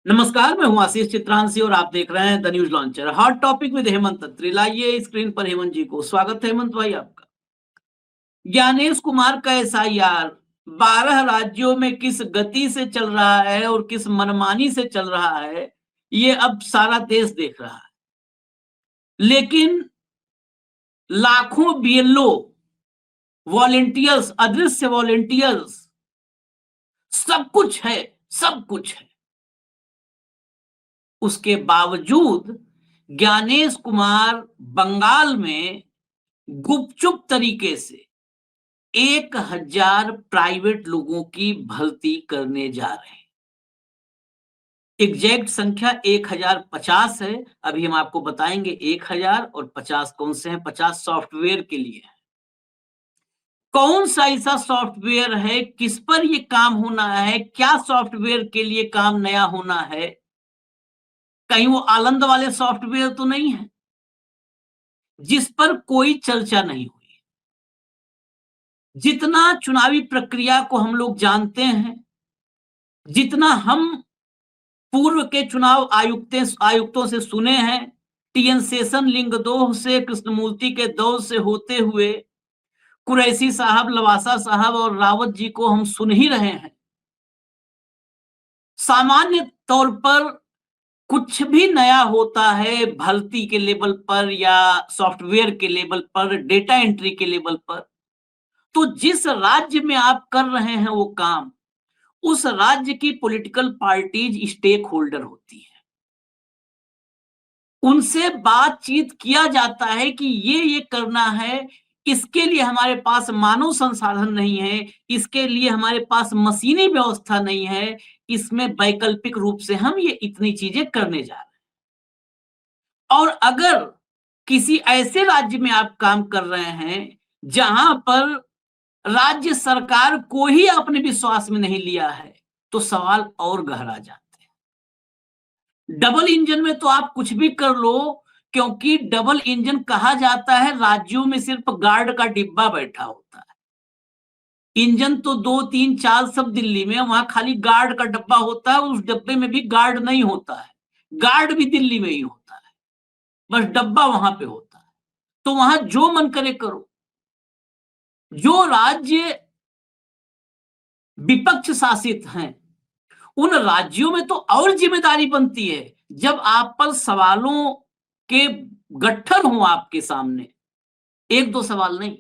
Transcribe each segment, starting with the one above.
नमस्कार, मैं हूं आशीष चित्रांशी और आप देख रहे हैं the news launcher. Hot topic with Hemant Tantri. लाइए स्क्रीन पर हेमंत जी को। स्वागत है हेमंत भाई आपका। ज्ञानेश कुमार का एसआईआर 12 राज्यों में किस गति से चल रहा है और किस मनमानी से चल रहा है, ये अब सारा देश देख रहा है। लेकिन लाखों बीएलओ, वॉलेंटियर्स, अदृश्य वॉलेंटियर्स, सब कुछ है, सब कुछ है। उसके बावजूद ज्ञानेश कुमार बंगाल में गुपचुप तरीके से 1000 प्राइवेट लोगों की भर्ती करने जा रहे हैं। एग्जैक्ट संख्या 1050 है। अभी हम आपको बताएंगे 1000 और 50 कौन से हैं। 50 सॉफ्टवेयर के लिए है। कौन सा ऐसा सॉफ्टवेयर है, किस पर ये काम होना है, क्या सॉफ्टवेयर के लिए काम नया होना है। कहीं वो आनंद वाले सॉफ्टवेयर तो नहीं है जिस पर कोई चर्चा नहीं हुई। जितना चुनावी प्रक्रिया को हम लोग जानते हैं, जितना हम पूर्व के चुनाव आयुक्तों से सुने हैं, टीएन शेषन, लिंगदोह से, कृष्णमूर्ति के दौर से होते हुए कुरैशी साहब, लवासा साहब और रावत जी को हम सुन ही रहे हैं। सामान्य तौर पर कुछ भी नया होता है भर्ती के लेवल पर या सॉफ्टवेयर के लेवल पर, डेटा एंट्री के लेवल पर, तो जिस राज्य में आप कर रहे हैं वो काम, उस राज्य की पॉलिटिकल पार्टीज स्टेक होल्डर होती है। उनसे बातचीत किया जाता है कि ये करना है, इसके लिए हमारे पास मानव संसाधन नहीं है, इसके लिए हमारे पास मशीनी व्यवस्था नहीं है, इसमें वैकल्पिक रूप से हम ये इतनी चीजें करने जा रहे हैं। और अगर किसी ऐसे राज्य में आप काम कर रहे हैं जहां पर राज्य सरकार को ही अपने विश्वास में नहीं लिया है, तो सवाल और गहरा जाते हैं। डबल इंजन में तो आप कुछ भी कर लो, क्योंकि डबल इंजन कहा जाता है राज्यों में सिर्फ गार्ड का डिब्बा बैठा होता है। इंजन तो 2 3 4 सब दिल्ली में, वहां खाली गार्ड का डब्बा होता है। उस डब्बे में भी गार्ड नहीं होता है, गार्ड भी दिल्ली में ही होता है, बस डब्बा वहां पे होता है। तो वहां जो मन करे करो। जो राज्य विपक्ष शासित हैं, उन राज्यों में तो और जिम्मेदारी बनती है। जब आप पर सवालों के गट्ठर हो आपके सामने, एक दो सवाल नहीं,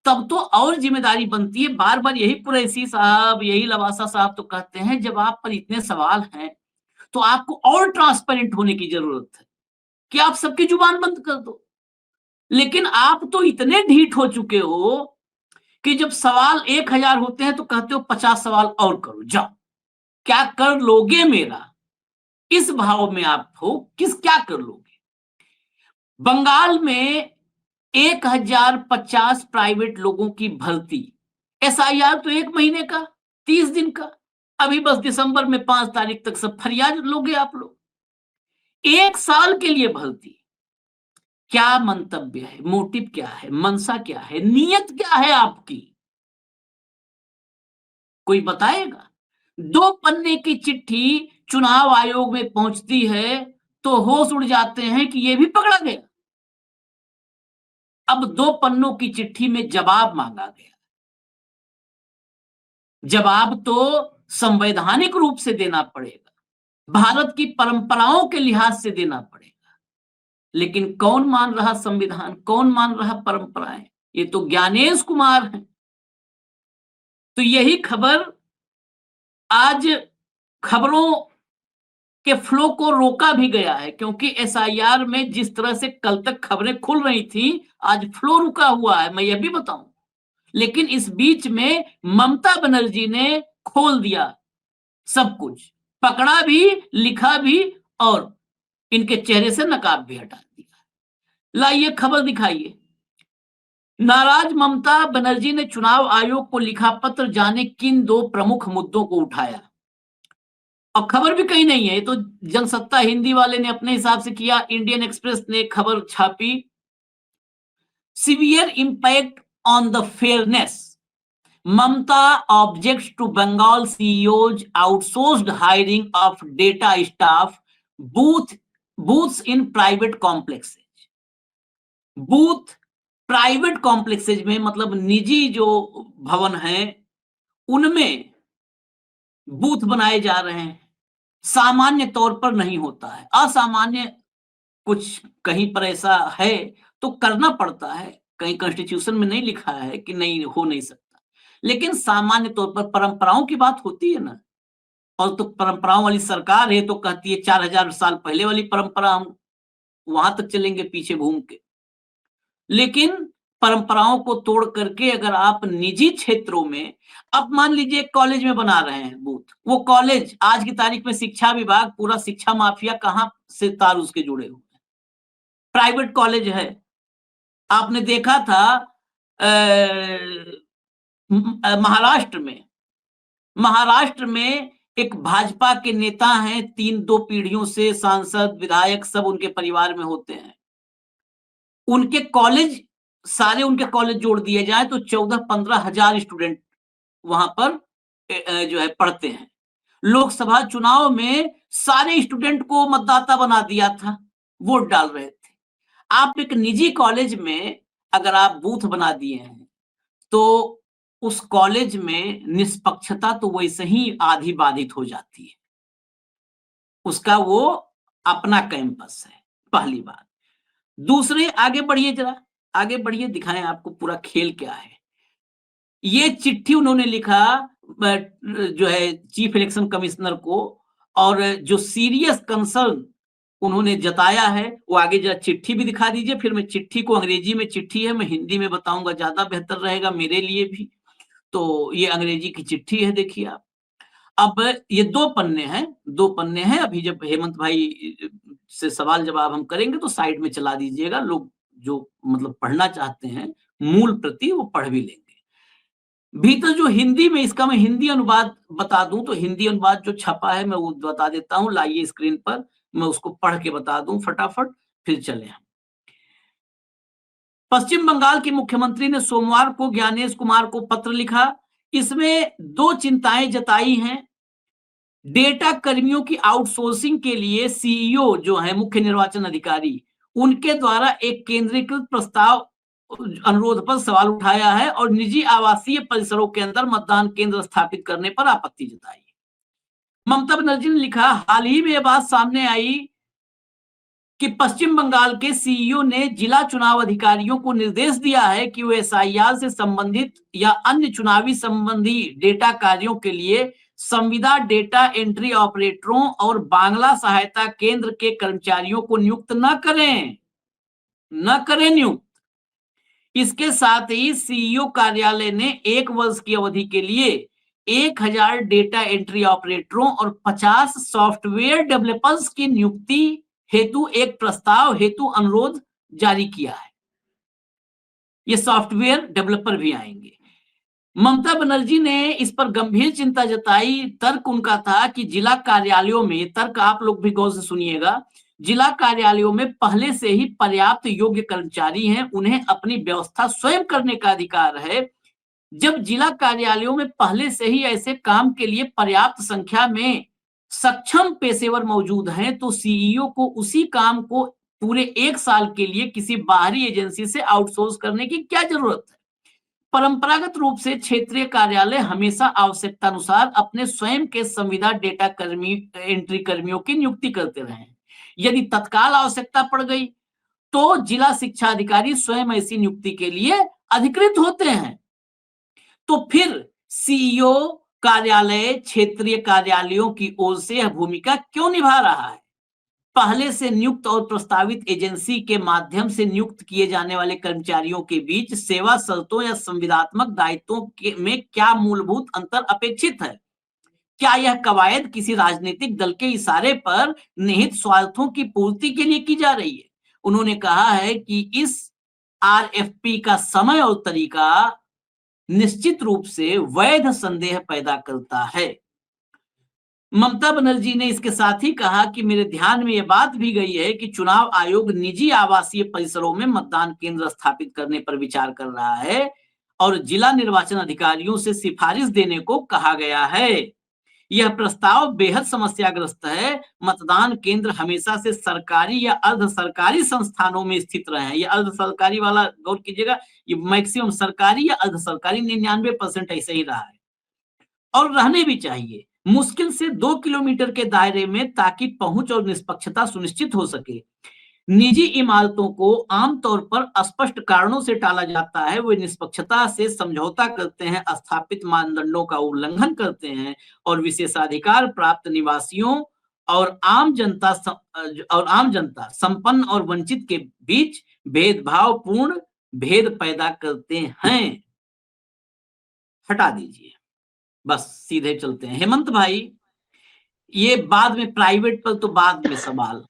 तब तो और जिम्मेदारी बनती है। बार बार यही कुरैशी साहब, यही लवासा साहब तो कहते हैं, जब आप पर इतने सवाल हैं तो आपको और ट्रांसपेरेंट होने की जरूरत है कि आप सबकी जुबान बंद कर दो। लेकिन आप तो इतने ढीठ हो चुके हो कि जब सवाल 1000 होते हैं तो कहते हो 50 सवाल और करो, जाओ, क्या कर लोगे मेरा, इस भाव में आप हो, क्या कर लोगे। बंगाल में 1050 प्राइवेट लोगों की भर्ती। एसआईआर तो 1 महीने का, 30 दिन का। अभी बस दिसंबर में 5 तारीख तक सब फरियाद लोगे आप लोग। 1 साल के लिए भर्ती। क्या मंतव्य है, मोटिव क्या है, मंशा क्या है, नीयत क्या है आपकी, कोई बताएगा। 2 पन्ने की चिट्ठी चुनाव आयोग में पहुंचती है तो होश उड़ जाते हैं कि ये भी पकड़ा गया। अब 2 पन्नों की चिट्ठी में जवाब मांगा गया। जवाब तो संवैधानिक रूप से देना पड़ेगा, भारत की परंपराओं के लिहाज से देना पड़ेगा। लेकिन कौन मान रहा संविधान, कौन मान रहा परंपराएं? ये तो ज्ञानेश कुमार हैं। तो यही खबर आज खबरों के फ्लो को रोका भी गया है, क्योंकि एसआईआर में जिस तरह से कल तक खबरें खुल रही थी, आज फ्लो रुका हुआ है, मैं ये भी बताऊं। लेकिन इस बीच में ममता बनर्जी ने खोल दिया सब कुछ, पकड़ा भी, लिखा भी और इनके चेहरे से नकाब भी हटा दिया। लाइए खबर दिखाइए। नाराज ममता बनर्जी ने चुनाव आयोग को लिखा पत्र, जाने किन 2 प्रमुख मुद्दों को उठाया। और खबर भी कहीं नहीं है, तो जनसत्ता हिंदी वाले ने अपने हिसाब से किया, इंडियन एक्सप्रेस ने खबर छापी, severe impact on the fairness, Mamata objects to Bengal CEOs outsourced hiring of data staff booths in private complexes. Booth private complexes में मतलब निजी जो भवन हैं उनमें बूथ बनाए जा रहे हैं। सामान्य तौर पर नहीं होता है, असामान्य कुछ कहीं पर ऐसा है तो करना पड़ता है, कहीं कॉन्स्टिट्यूशन में नहीं लिखा है कि नहीं हो नहीं सकता, लेकिन सामान्य तौर पर परंपराओं की बात होती है ना। और तो परंपराओं वाली सरकार है तो कहती है 4000 साल पहले वाली परंपरा, हम वहां तक चलेंगे पीछे घूम के। लेकिन परंपराओं को तोड़ करके अगर आप निजी क्षेत्रों में, अब मान लीजिए कॉलेज में बना रहे हैं बूथ, वो कॉलेज आज की तारीख में शिक्षा विभाग पूरा शिक्षा माफिया कहां से तार उसके जुड़े हुए हैं। प्राइवेट कॉलेज है, आपने देखा था महाराष्ट्र में एक भाजपा के नेता हैं, 2 पीढ़ियों से सांसद विधायक सब उनके परिवार में होते हैं। उनके कॉलेज, सारे उनके कॉलेज जोड़ दिए जाए तो 14-15 हजार स्टूडेंट वहां पर जो है पढ़ते हैं। लोकसभा चुनाव में सारे स्टूडेंट को मतदाता बना दिया था, वोट डाल रहे थे। आप एक निजी कॉलेज में अगर आप बूथ बना दिए हैं तो उस कॉलेज में निष्पक्षता तो वैसे ही आधी बाधित हो जाती है। उसका वो अपना कैंपस है, पहली बात। दूसरे, आगे बढ़िए, जरा आगे बढ़िए, दिखाएं आपको पूरा खेल क्या है। ये चिट्ठी उन्होंने लिखा जो है चीफ इलेक्शन कमिश्नर को, और जो सीरियस कंसर्न उन्होंने जताया है वो आगे जरा चिट्ठी भी दिखा दीजिए। फिर मैं चिट्ठी को, अंग्रेजी में चिट्ठी है, मैं हिंदी में बताऊंगा, ज्यादा बेहतर रहेगा मेरे लिए भी। तो ये अंग्रेजी की चिट्ठी है, देखिए आप। अब ये 2 पन्ने हैं, 2 पन्ने हैं। अभी जब हेमंत भाई से सवाल जवाब हम करेंगे तो साइड में चला दीजिएगा, लोग जो मतलब पढ़ना चाहते हैं मूल प्रति वो पढ़ भी लेंगे। भीतर जो हिंदी में, इसका मैं हिंदी अनुवाद बता दूं तो हिंदी अनुवाद जो छपा है मैं वो बता देता हूं, लाइए स्क्रीन पर, मैं उसको पढ़ के बता दूं फटाफट, फिर चले हम। पश्चिम बंगाल के मुख्यमंत्री ने सोमवार को ज्ञानेश कुमार को पत्र लिखा। इसमें 2 चिंताएं जताई हैं। डेटा कर्मियों की आउटसोर्सिंग के लिए सीईओ जो है मुख्य निर्वाचन अधिकारी, उनके द्वारा एक केंद्रीकृत प्रस्ताव अनुरोध पर सवाल उठाया है और निजी आवासीय परिसरों के अंदर मतदान केंद्र स्थापित करने पर आपत्ति जताई। ममता बनर्जी ने लिखा, हाल ही में यह बात सामने आई कि पश्चिम बंगाल के सीईओ ने जिला चुनाव अधिकारियों को निर्देश दिया है कि वे एसआईआर से संबंधित या अन्य चुनावी संबंधी डेटा कार्यों के लिए संविदा डेटा एंट्री ऑपरेटरों और बांग्ला सहायता केंद्र के कर्मचारियों को नियुक्त न करें नियुक्त। इसके साथ ही सीईओ कार्यालय ने 1 वर्ष की अवधि के लिए 1000 डेटा एंट्री ऑपरेटरों और 50 सॉफ्टवेयर डेवलपर्स की नियुक्ति हेतु एक प्रस्ताव हेतु अनुरोध जारी किया है। ये सॉफ्टवेयर डेवलपर भी आएंगे। ममता बनर्जी ने इस पर गंभीर चिंता जताई। तर्क उनका था कि जिला कार्यालयों में, ये तर्क आप लोग भी गौर से सुनिएगा, जिला कार्यालयों में पहले से ही पर्याप्त योग्य कर्मचारी हैं, उन्हें अपनी व्यवस्था स्वयं करने का अधिकार है। जब जिला कार्यालयों में पहले से ही ऐसे काम के लिए पर्याप्त संख्या में सक्षम पेशेवर मौजूद हैं तो सीईओ को उसी काम को पूरे 1 साल के लिए किसी बाहरी एजेंसी से आउटसोर्स करने की क्या जरूरत है। परंपरागत रूप से क्षेत्रीय कार्यालय हमेशा आवश्यकता अनुसार अपने स्वयं के संविदा डेटा एंट्री कर्मियों की नियुक्ति करते रहे हैं। यदि तत्काल आवश्यकता पड़ गई तो जिला शिक्षा अधिकारी स्वयं ऐसी नियुक्ति के लिए अधिकृत होते हैं। तो फिर सीईओ कार्यालय क्षेत्रीय कार्यालयों की ओर से यह भूमिका क्यों निभा रहा है? पहले से नियुक्त और प्रस्तावित एजेंसी के माध्यम से नियुक्त किए जाने वाले कर्मचारियों के बीच सेवा शर्तों या संविदात्मक दायित्वों में क्या मूलभूत अंतर अपेक्षित है? क्या यह कवायद किसी राजनीतिक दल के इशारे पर निहित स्वार्थों की पूर्ति के लिए की जा रही है? उन्होंने कहा है कि इस आरएफपी का समय और तरीका निश्चित रूप से वैध संदेह पैदा करता है। ममता बनर्जी ने इसके साथ ही कहा कि मेरे ध्यान में यह बात भी गई है कि चुनाव आयोग निजी आवासीय परिसरों में मतदान केंद्र स्थापित करने पर विचार कर रहा है। और जिला निर्वाचन अधिकारियों से सिफारिश देने को कहा गया है। यह प्रस्ताव बेहद समस्याग्रस्त है। मतदान केंद्र हमेशा से सरकारी या अर्ध सरकारी संस्थानों में स्थित रहे हैं। ये अर्ध सरकारी वाला गौर कीजिएगा, ये मैक्सिमम सरकारी या अर्ध सरकारी 99% ऐसे ही रहा है और रहने भी चाहिए। मुश्किल से 2 किलोमीटर के दायरे में, ताकि पहुंच और निष्पक्षता सुनिश्चित हो सके। निजी इमारतों को आमतौर पर स्पष्ट कारणों से टाला जाता है। वे निष्पक्षता से समझौता करते हैं, स्थापित मानदंडों का उल्लंघन करते हैं और विशेषाधिकार प्राप्त निवासियों और आम जनता संपन्न और वंचित के बीच भेदभावपूर्ण भेद पैदा करते हैं। हटा दीजिए, बस सीधे चलते हैं। हेमंत भाई, ये बाद में प्राइवेट पर तो बाद में सवाल,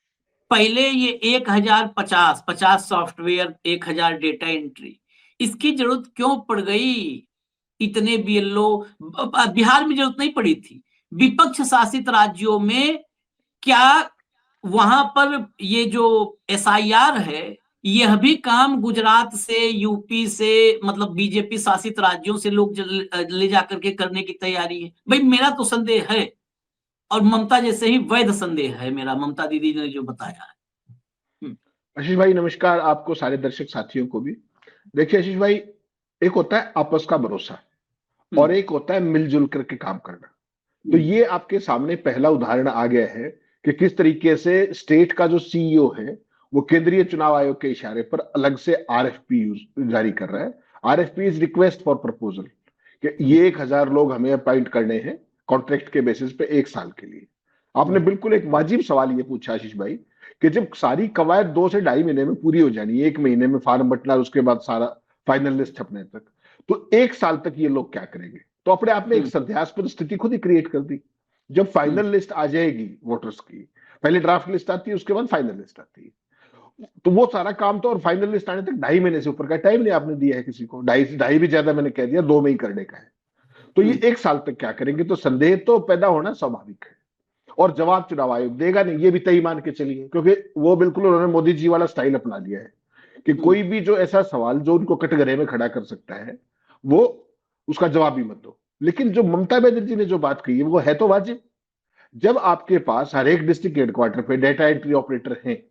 पहले ये 1050 सॉफ्टवेयर, 1000 डेटा एंट्री, इसकी जरूरत क्यों पड़ गई? इतने बीएलओ बिहार में जरूरत नहीं पड़ी थी। विपक्ष शासित राज्यों में क्या वहां पर ये जो एसआईआर है, यह भी काम गुजरात से, यूपी से, मतलब बीजेपी शासित राज्यों से लोग ले जाकर के करने की तैयारी है? भाई मेरा तो संदेह है, और ममता जैसे ही वैध संदेह है मेरा, ममता दीदी ने जो बताया है। आशीष भाई नमस्कार, आपको, सारे दर्शक साथियों को भी। देखिए आशीष भाई, एक होता है आपस का भरोसा और एक होता है मिलजुल करके काम करना। तो ये आपके सामने पहला उदाहरण आ गया है कि किस तरीके से स्टेट का जो सीईओ है वो केंद्रीय चुनाव आयोग के इशारे पर अलग से आरएफपी जारी कर रहा है। RFP is request for proposal, कि ये 1000 लोग हमें अपॉइंट करने हैं कॉन्ट्रैक्ट के बेसिस पे 1 साल के लिए। आपने बिल्कुल एक वाजिब सवाल ये पूछा आशीष भाई, कि जब सारी कवायद 2 से 2.5 महीने में पूरी हो जानी है, 1 महीने में फॉर्म बटना, उसके बाद सारा फाइनल लिस्ट छपने तक, तो 1 साल तक ये लोग क्या करेंगे? तो अपने आप में एक संदेहास्पद स्थिति खुद ही क्रिएट कर दी। जब फाइनल लिस्ट आ जाएगी वोटर्स की, पहले ड्राफ्ट लिस्ट आती है, उसके बाद फाइनल लिस्ट आती है, तो वो सारा काम तो, और फाइनल लिस्ट आने तक 2.5 महीने से ऊपर का टाइम नहीं आपने दिया है किसी को। 2.5 भी ज्यादा मैंने कह दिया, 2 में ही करने का है। तो ये 1 साल तक क्या करेंगे? तो संदेह तो पैदा होना स्वाभाविक है, और जवाब चुनाव आयोग देगा नहीं, ये भी तय मान के चलिए, क्योंकि वो बिल्कुल उन्होंने मोदी जी वाला स्टाइल अपना लिया है कि कोई भी जो ऐसा सवाल जो उनको कटघरे में खड़ा कर सकता है, वो उसका जवाब ही मत दो। लेकिन जो ममता बनर्जी ने जो बात कही है वो है तो वाजिब। जब आपके पास हर एक डिस्ट्रिक्ट हेडक्वार्टर पे डेटा एंट्री ऑपरेटर हैं,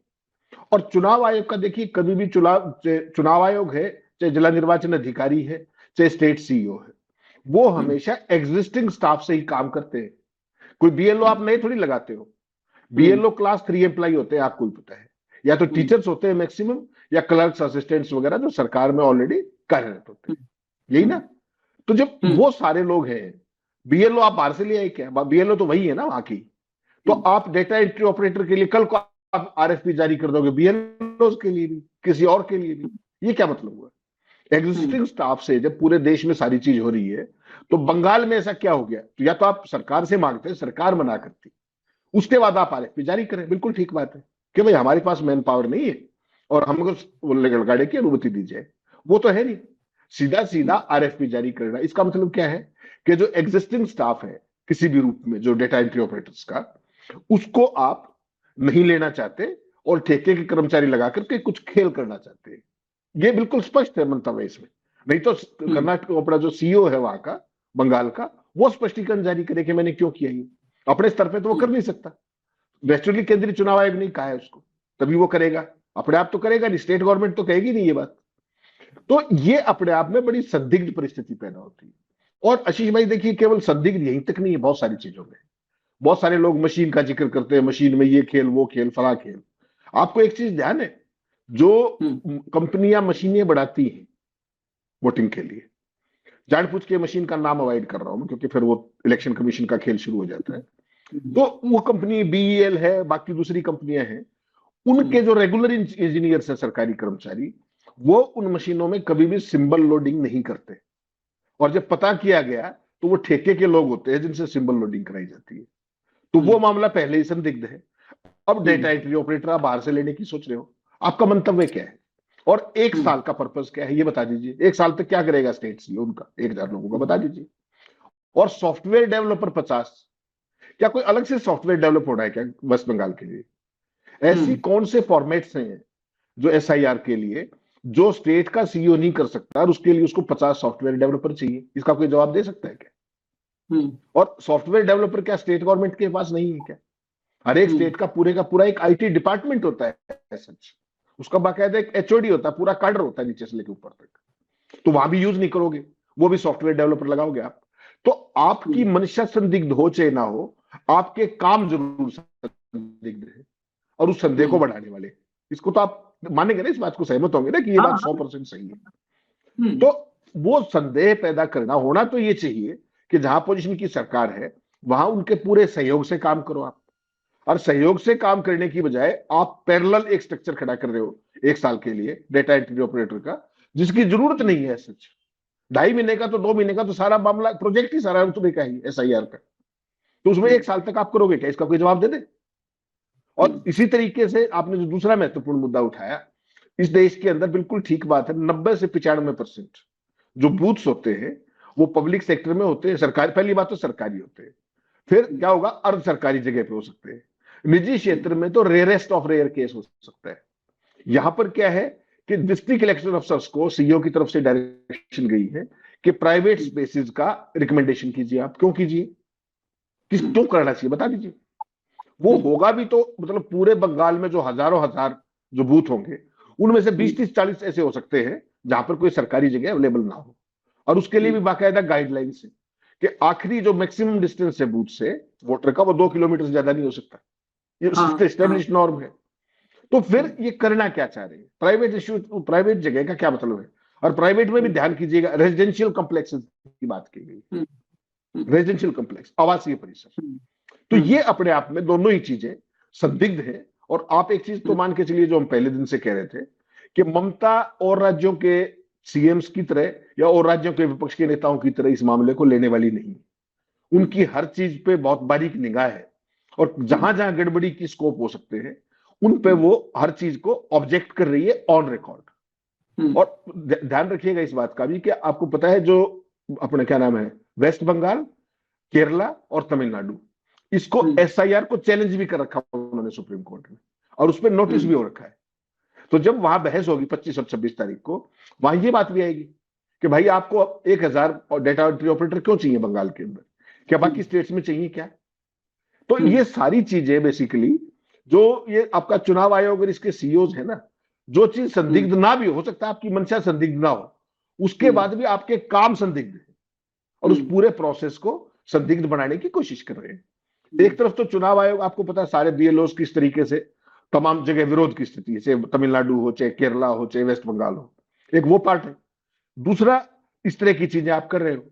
और चुनाव आयोग का देखिए, कभी भी चुनाव आयोग है, चाहे जिला निर्वाचन अधिकारी है, चाहे स्टेट सीईओ है, वो हमेशा एग्जिस्टिंग स्टाफ से ही काम करते हैं। कोई बीएलओ आप नए थोड़ी लगाते हो। बीएलओ क्लास 3 एम्प्लॉय होते हैं, आपको भी पता है, या तो टीचर्स होते हैं मैक्सिमम, या क्लर्क्स, असिस्टेंट्स वगैरह जो सरकार में ऑलरेडी कार्यरत होते हैं, यही ना? तो जब वो सारे लोग हैं, बीएलओ आप बाहर से ले आए क्या? बीएलओ तो वही है ना वहां की। तो आप डेटा एंट्री ऑपरेटर के लिए कल को आप आरएफपी जारी कर दोगे, बीएलओ के लिए भी, किसी और के लिए भी, ये क्या मतलब हुआ? एग्जिस्टिंग स्टाफ से जब पूरे देश में सारी चीज हो रही है, तो बंगाल में ऐसा क्या हो गया? तो या तो आप सरकार से मांगते, सरकार मना करती, उसके बाद आप आरएफपी जारी करें, बिल्कुल ठीक बात है कि भाई हमारे पास मैन पावर नहीं है और हमको लगाड़े की अनुमति दी जाए। वो तो है नहीं, सीधा सीधा आरएफपी जारी करना। इसका मतलब क्या है कि जो एग्जिस्टिंग स्टाफ है किसी भी रूप में, जो डेटा एंट्री ऑपरेटर्स का, उसको आप नहीं लेना चाहते और ठेके के कर्मचारी लगा करके कुछ खेल करना चाहते हैं। ये बिल्कुल स्पष्ट है मंतव्य इसमें। नहीं तो कर्नाटक अपना जो सीईओ है वहां का, बंगाल का, वो स्पष्टीकरण जारी करे कि मैंने क्यों किया ये। अपने स्तर पे तो वो कर नहीं सकता, नेचुरली केंद्रीय चुनाव आयोग नहीं कहा है उसको, तभी वो करेगा। अपने आप तो करेगा नहीं, स्टेट गवर्नमेंट तो कहेगी नहीं ये बात। तो ये अपने आप में बड़ी संदिग्ध परिस्थिति पैदा होती है। और आशीष भाई देखिए, केवल संदिग्ध यहीं तक नहीं है, बहुत सारी चीजों में। बहुत सारे लोग मशीन का जिक्र करते हैं, मशीन में ये खेल, वो खेल, फला खेल। आपको एक चीज ध्यान है, जो कंपनियां मशीनें बढ़ाती हैं वोटिंग के लिए, जानबूझ के मशीन का नाम अवॉइड कर रहा हूं मैं, क्योंकि फिर वो इलेक्शन कमीशन का खेल शुरू हो जाता है। तो वो कंपनी बीईएल है, बाकी दूसरी कंपनियां हैं, उनके जो रेगुलर इंजीनियर्स है, सरकारी कर्मचारी, वो उन मशीनों में कभी भी सिंबल लोडिंग नहीं करते। और जब पता किया गया तो वो ठेके के लोग होते हैं जिनसे सिंबल लोडिंग कराई जाती है। तो वो मामला पहले ही संदिग्ध है। अब डेटा एंट्री ऑपरेटर आप बाहर से लेने की सोच रहे हो, आपका मंतव्य क्या है? और 1 साल का पर्पस क्या है ये बता दीजिए। 1 साल तक क्या करेगा स्टेट सी उनका 1000 लोगों का, बता दीजिए। और सॉफ्टवेयर डेवलपर 50, क्या कोई अलग से सॉफ्टवेयर डेवलप हो रहा है क्या वेस्ट बंगाल के लिए? ऐसी कौन से फॉर्मेट्स हैं जो एसआईआर के लिए जो स्टेट का सीईओ नहीं कर सकता और उसके लिए उसको 50 सॉफ्टवेयर डेवलपर चाहिए। इसका कोई जवाब दे सकता है क्या? और सॉफ्टवेयर डेवलपर क्या स्टेट गवर्नमेंट के पास नहीं है क्या? हर एक स्टेट का पूरा एक आईटी डिपार्टमेंट होता है सच। उसका बाकायदा एक एचओडी होता है, पूरा काडर होता है नीचे से लेकर ऊपर तक। तो वहां भी यूज नहीं करोगे, वो भी सॉफ्टवेयर डेवलपर लगाओगे आप। तो आपकी मंशा संदिग्ध हो चाहे ना हो, आपके काम जरूर संदिग्ध है, और उस संदेह को बढ़ाने वाले। इसको तो आप मानेंगे ना, इस बात को सहमत होंगे ना कि ये बात 100% सही है। तो वो संदेह पैदा करना होना तो ये चाहिए कि जहां पोजीशन की सरकार है वहां उनके पूरे सहयोग से काम करो आप। और सहयोग से काम करने की बजाय आप पैरेलल एक स्ट्रक्चर खड़ा कर रहे हो 1 साल के लिए डेटा एंट्री ऑपरेटर का, जिसकी जरूरत नहीं है सच। 2.5 महीने का तो 2 महीने का तो सारा मामला प्रोजेक्ट ही सारा उतने का ही SIR का, तो उसमें 1 साल तक आप करोगे क्या? इसका कोई जवाब दे दे। और इसी तरीके से आपने जो दूसरा महत्वपूर्ण मुद्दा उठाया, इस देश के अंदर बिल्कुल ठीक बात है, 90 से 95% जो बूथ्स होते हैं वो पब्लिक सेक्टर में होते हैं। सरकारी, पहली बात तो सरकारी होते हैं, फिर क्या होगा, अर्ध सरकारी जगह पे हो सकते हैं। निजी क्षेत्र में तो रेयरेस्ट ऑफ रेयर केस हो सकता है। यहां पर क्या है कि डिस्ट्रिक्ट इलेक्शन अफसर्स को सीईओ की तरफ से डायरेक्शन गई है कि प्राइवेट स्पेसेस का रिकमेंडेशन कीजिए। आप क्यों कीजिए, क्यों करना चाहिए बता दीजिए। वो होगा भी तो मतलब पूरे बंगाल में जो हजारों हजार जो बूथ होंगे उनमें से 20, 30, 40 ऐसे हो सकते हैं जहां पर कोई सरकारी जगह अवेलेबल ना हो, और उसके लिए भी बाकायदा गाइडलाइंस है कि आखिरी जो मैक्सिमम डिस्टेंस है बूथ से वोटर का, वो 2 किलोमीटर से ज्यादा नहीं हो सकता। ये एस्टेब्लिश नॉर्म है। तो फिर ये करना क्या चाह रहे हैं? प्राइवेट इश्यू, प्राइवेट जगह का क्या मतलब है? और प्राइवेट में भी ध्यान कीजिएगा, रेजिडेंशियल कॉम्प्लेक्स की बात की गई, रेजिडेंशियल कॉम्प्लेक्स, आवासीय परिसर। तो ये अपने आप में दोनों ही चीजें संदिग्ध है। और आप एक चीज तो मान के चलिए, जो हम पहले दिन से कह रहे थे कि ममता और राज्यों के सीएम्स की तरह या और राज्यों के विपक्ष के नेताओं की तरह इस मामले को लेने वाली नहीं। उनकी हर चीज पे बहुत बारीक निगाह है, और जहां जहां गड़बड़ी की स्कोप हो सकते हैं उन पे वो हर चीज को ऑब्जेक्ट कर रही है ऑन रिकॉर्ड। और ध्यान रखिएगा इस बात का भी कि आपको पता है जो अपने क्या नाम है, वेस्ट बंगाल, केरला और तमिलनाडु, इसको SIR को चैलेंज भी कर रखा उन्होंने सुप्रीम कोर्ट में, और उस पर नोटिस भी हो रखा है। तो जब वहां बहस होगी 25 और 26 तारीख को, वहां ये बात भी आएगी कि भाई आपको 1000 डेटा एंट्री ऑपरेटर क्यों चाहिए बंगाल के अंदर, क्या बाकी स्टेट्स में चाहिए क्या? तो ये सारी चीजें बेसिकली जो ये आपका चुनाव आयोग और इसके सीईओज है ना, जो चीज संदिग्ध ना भी हो सकता है, आपकी मंशा संदिग्ध ना हो, उसके बाद भी आपके काम संदिग्ध है, और उस पूरे प्रोसेस को संदिग्ध बनाने की कोशिश कर रहे हैं। एक तरफ तो चुनाव आयोग, आपको पता है सारे BLOs किस तरीके से तमाम जगह विरोध की स्थिति है, चाहे तमिलनाडु हो, चाहे केरला हो, चाहे वेस्ट बंगाल हो, एक वो पार्ट है। दूसरा, इस तरह की चीजें आप कर रहे हो,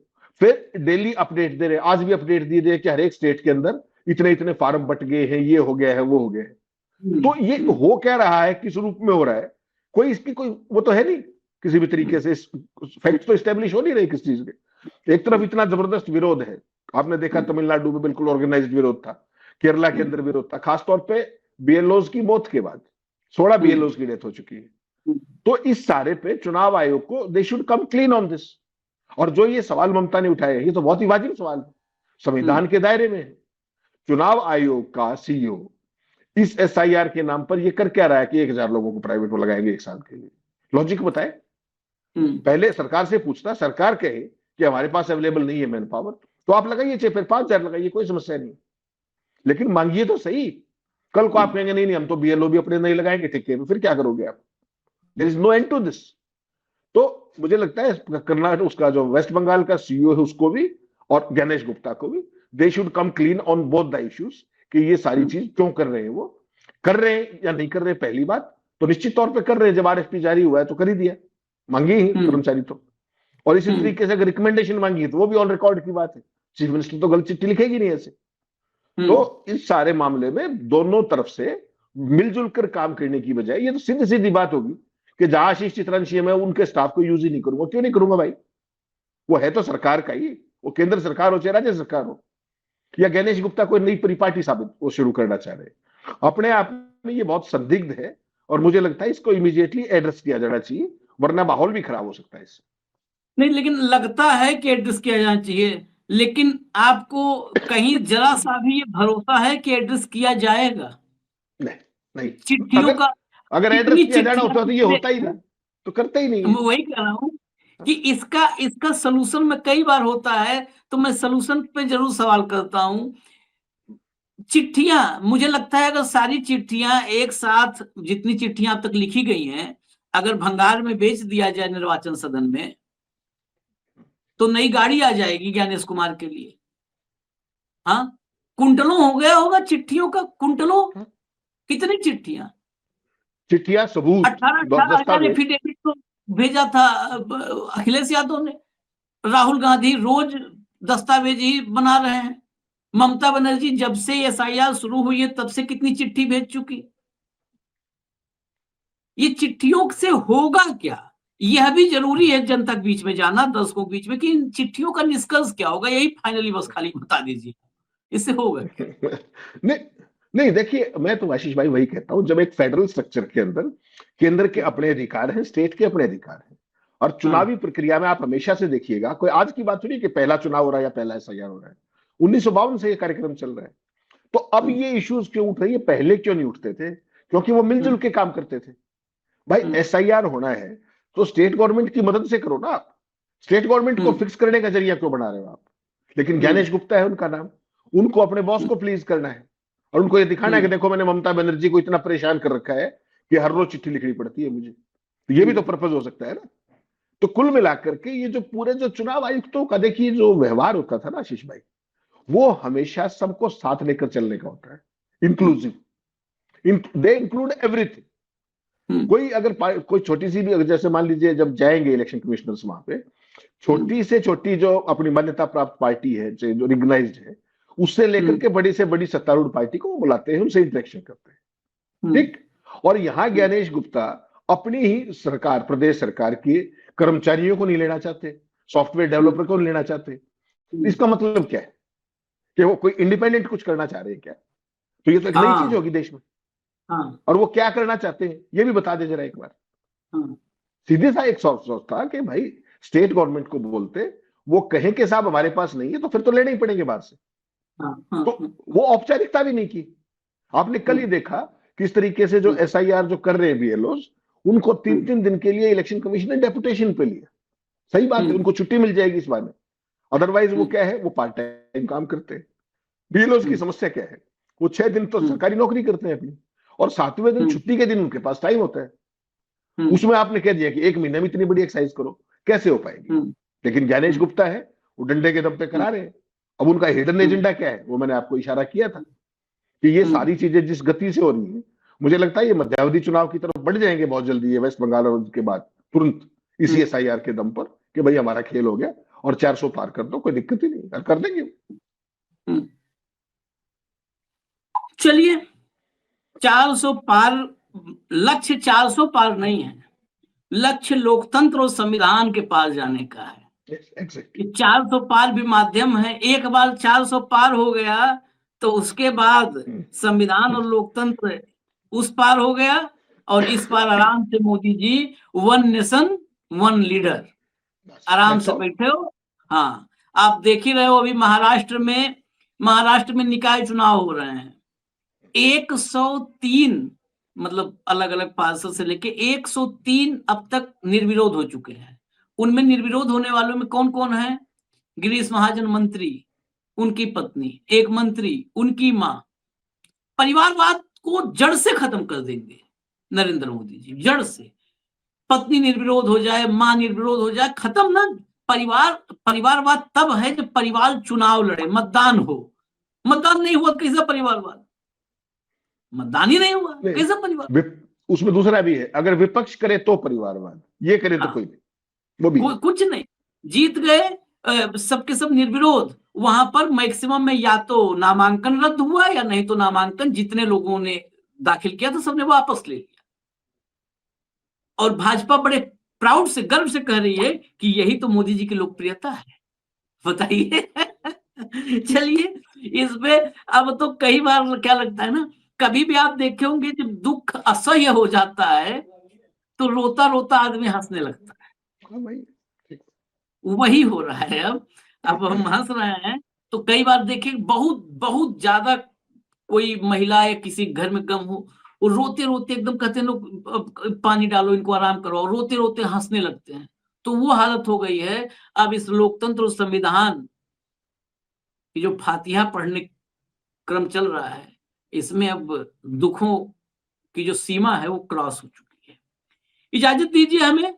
फिर डेली अपडेट दे रहे, आज भी अपडेट दिए दे कि हर एक स्टेट के अंदर इतने इतने फार्म बट गए हैं, ये हो गया है, वो हो गया है। तो ये हो क्या रहा है, किस रूप में हो रहा है, कोई इसकी कोई वो तो है नहीं, किसी भी तरीके से फैक्ट तो एस्टेब्लिश हो नहीं रहे किस चीज के। एक तरफ इतना जबरदस्त विरोध है, आपने देखा तमिलनाडु में बिल्कुल ऑर्गेनाइज्ड विरोध था, केरला के अंदर विरोध था, खासतौर पे BLOs की मौत के बाद 16 BLOs की डेथ हो चुकी है। तो इस सारे पे चुनाव आयोग को they should come clean on this. और जो ये सवाल ममता ने उठाए, ये तो बहुत ही वाजिब सवाल है, संविधान के दायरे में है। चुनाव आयोग का सीईओ इस SIR के नाम पर ये कर क्या रहा है कि 1000 लोगों को प्राइवेट में लगाएंगे 1 साल के लिए? लॉजिक बताए। पहले सरकार से पूछता, सरकार कहे कि हमारे पास अवेलेबल नहीं है मैन पावर, तो आप लगाइए, चाहे फिर 5000 लगाइए, कोई समस्या नहीं, लेकिन मांगिए तो सही। कल को आप कहेंगे नहीं नहीं हम तो BLO भी अपने नहीं लगाएंगे ठेके में, फिर क्या करोगे आप? There is no end to this. तो मुझे लगता है कर्नाटक, उसका जो वेस्ट बंगाल का सीईओ है उसको भी, और गणेश गुप्ता को भी, they should come clean on both the issues कि ये सारी चीज क्यों कर रहे हैं, वो कर रहे हैं या नहीं कर रहे। पहली बात तो निश्चित तौर पे कर रहे हैं, जब RFP जारी हुआ है तो कर ही दिया, मांगी ही कर्मचारी तो। और इसी तरीके से अगर रिकमेंडेशन मांगी तो वो भी ऑन रिकॉर्ड की बात है, चीफ मिनिस्टर तो गलत चिट्ठी लिखेगी नहीं ऐसे। तो इस सारे मामले में दोनों तरफ से मिलजुल कर काम करने की बजाय, ये तो सीधी सीधी बात होगी कि जहां आशीष चित्रांशी मैं उनके स्टाफ को यूज ही नहीं करूंगा। क्यों नहीं करूंगा भाई? वो है तो सरकार का ही, वो केंद्र सरकार हो चाहे राज्य सरकार हो, या गणेश गुप्ता कोई नई परिपाटी साबित वो शुरू करना चाह रहे हैं। अपने आप में ये बहुत संदिग्ध है, और मुझे लगता है इसको इमीडिएटली एड्रेस किया जाना चाहिए, वरना माहौल भी खराब हो सकता है इससे। नहीं, लेकिन लगता है कि एड्रेस किया जाना चाहिए, लेकिन आपको कहीं जरा सा भी ये भरोसा है कि एड्रेस किया जाएगा? नहीं नहीं, चिट्ठियों का अगर एड्रेस किया जाना होता तो ये होता ही ना। तो करते ही नहीं मैं है। वही कह रहा हूँ कि इसका सलूशन में कई बार होता है, तो मैं सलूशन पे जरूर सवाल करता हूँ। चिट्ठियां, मुझे लगता है अगर सारी चिट्ठियां एक साथ, जितनी चिट्ठियां अब तक लिखी गई हैं, अगर भंगार में बेच दिया जाए निर्वाचन सदन में, तो नई गाड़ी आ जाएगी ज्ञानेश कुमार के लिए। हाँ, कुंटलों हो गया होगा चिट्ठियों का, कुंटलों। कितनी चिट्ठियां, चिट्ठियां, सबूत, 18,000 दस्तावेज। एफिडेविट तो भेजा था अखिलेश यादव ने। राहुल गांधी रोज दस्तावेज ही बना रहे हैं। ममता बनर्जी जब से एसआईआर शुरू हुई है तब से कितनी चिट्ठी भेज चुकी। ये चिट्ठियों से होगा क्या, यह भी जरूरी है जनता के बीच में जाना, दर्शकों के बीच में, कि इन चिट्ठियों का निष्कर्ष क्या होगा, यही फाइनली बस खाली बता दीजिए, इससे होगा क्या। नहीं नहीं, देखिए मैं तो आशीष भाई वही कहता हूं, जब एक फेडरल स्ट्रक्चर के अंदर केंद्र के अपने अधिकार हैं, स्टेट के अपने अधिकार हैं, और चुनावी प्रक्रिया में आप हमेशा से देखिएगा, कोई आज की बात थोड़ी कि पहला चुनाव हो रहा है या पहला एसआईआर हो रहा है, 1952 से ये कार्यक्रम चल रहा है। तो अब ये इश्यूज क्यों उठ रही है, पहले क्यों नहीं उठते थे? क्योंकि वो मिलजुल के काम करते थे। भाई एसआईआर होना है तो स्टेट गवर्नमेंट की मदद से करो ना आप, स्टेट गवर्नमेंट को फिक्स करने का जरिया क्यों बना रहे हो आप? लेकिन ज्ञानेश गुप्ता है उनका नाम, उनको अपने बॉस को प्लीज करना है, और उनको ये दिखाना है कि देखो मैंने ममता बनर्जी को इतना परेशान कर रखा है कि हर रोज चिट्ठी लिखनी पड़ती है मुझे। तो ये भी तो पर्पज हो सकता है ना। तो कुल मिलाकर के ये जो पूरे जो चुनाव आयुक्तों का देखिए जो व्यवहार होता था ना आशीष भाई, वो हमेशा सबको साथ लेकर चलने का होता है, इंक्लूसिव, दे इंक्लूड एवरीथिंग। कोई अगर कोई छोटी सी भी, जैसे मान लीजिए जब जाएंगे इलेक्शन कमिश्नर्स वहां पे, छोटी से छोटी जो अपनी मान्यता प्राप्त पार्टी है, जो रिकग्नाइज्ड है, उससे लेकर के बड़ी से बड़ी सत्तारूढ़ पार्टी को वो बुलाते हैं, उनसे इंटरेक्शन करते हैं, ठीक। और यहां ज्ञानेश गुप्ता अपनी ही सरकार, प्रदेश सरकार के कर्मचारियों को नहीं लेना चाहते, सॉफ्टवेयर डेवलपर को नहीं लेना चाहते। इसका मतलब क्या है कि वो कोई इंडिपेंडेंट कुछ करना चाह रहे हैं क्या? तो ये तो एक नई चीज होगी देश में। और वो क्या करना चाहते हैं ये भी बता दे जरा एक बार। सीधे सा एक सोच था कि भाई स्टेट गवर्नमेंट को बोलते, वो कहें कि साहब हमारे पास नहीं है, तो फिर तो लेने ही पड़ेंगे बाहर से। तो वो औपचारिकता भी नहीं की। आपने कल ही देखा किस तरीके से जो एसआईआर जो कर रहे हैं बीएलओज, उनको 3-3 दिन के लिए इलेक्शन कमीशन ने डेपुटेशन पे लिया। सही बात है, उनको छुट्टी मिल जाएगी इस बार में। अदरवाइज वो क्या है, वो पार्ट टाइम काम करते हैं। बीएलओज की समस्या क्या है, वो 6 दिन तो सरकारी नौकरी करते हैं अपनी, और 7वें दिन छुट्टी के दिन उनके पास टाइम होता है। उसमें आपने कह दिया कि 1 महीने में इतनी बड़ी एक्सरसाइज करो, कैसे हो पाएगी? लेकिन ज्ञानेश गुप्ता है, वो डंडे के दम पे करा रहे हैं। अब उनका हिडन एजेंडा क्या है, वो मैंने आपको इशारा किया था कि ये सारी चीजें जिस गति से हो रही है, मुझे लगता है ये मध्यावधि चुनाव की तरफ बढ़ जाएंगे बहुत जल्दी, ये वेस्ट बंगाल और उसके बाद तुरंत इसी एसआईआर के दम पर कि भाई हमारा खेल हो गया और 400 पार कर दो, कोई दिक्कत ही नहीं, कर देंगे। चलिए, 400 पार, लक्ष्य 400 पार नहीं है, लक्ष्य लोकतंत्र और संविधान के पार जाने का है। Exactly. 400 पार भी माध्यम है। एक बार 400 पार हो गया तो उसके बाद संविधान और लोकतंत्र उस पार हो गया, और इस पार आराम से मोदी जी 1 नेशन 1 लीडर, आराम से बैठे हो। हाँ, आप देख ही रहे हो, अभी महाराष्ट्र में निकाय चुनाव हो रहे हैं। 103 मतलब अलग अलग पार्षद से लेके 103 अब तक निर्विरोध हो चुके हैं। उनमें निर्विरोध होने वालों में कौन कौन है? गिरीश महाजन मंत्री, उनकी पत्नी, एक मंत्री, उनकी मां। परिवारवाद को जड़ से खत्म कर देंगे नरेंद्र मोदी जी, जड़ से। पत्नी निर्विरोध हो जाए, मां निर्विरोध हो जाए, खत्म ना। परिवारवाद तब है जब परिवार चुनाव लड़े, मतदान हो। मतदान नहीं हुआ, कैसा परिवारवाद? मतदान ही नहीं हुआ, कैसा परिवार? उसमें दूसरा भी है, अगर विपक्ष करे तो परिवारवाद, ये करे तो कोई नहीं, वो भी कुछ नहीं। जीत गए सबके सब निर्विरोध, वहां पर मैक्सिमम में या तो नामांकन रद्द हुआ या नहीं तो नामांकन जितने लोगों ने दाखिल किया था सबने वापस ले लिया। और भाजपा बड़े प्राउड से, गर्व से कह रही है कि यही तो मोदी जी की लोकप्रियता है। बताइए। चलिए, इसमें अब तो कई बार क्या लगता है ना, कभी भी आप देखे होंगे जब दुख असह्य हो जाता है तो रोता रोता आदमी हंसने लगता है। वही हो रहा है अब हम हंस रहे हैं तो कई बार देखिए बहुत बहुत ज्यादा कोई महिला या किसी घर में गम हो, वो रोते रोते एकदम कहते हैं लोग पानी डालो इनको आराम करो, रोते रोते हंसने लगते हैं। तो वो हालत हो गई है अब इस लोकतंत्र और संविधान की जो फातिहा पढ़ने क्रम चल रहा है, इसमें अब दुखों की जो सीमा है वो क्रॉस हो चुकी है। इजाजत दीजिए हमें,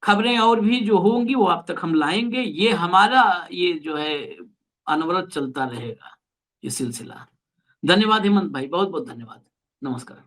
खबरें और भी जो होंगी वो आप तक हम लाएंगे। ये हमारा ये जो है अनवरत चलता रहेगा ये सिलसिला। धन्यवाद हेमंत भाई, बहुत बहुत धन्यवाद। नमस्कार।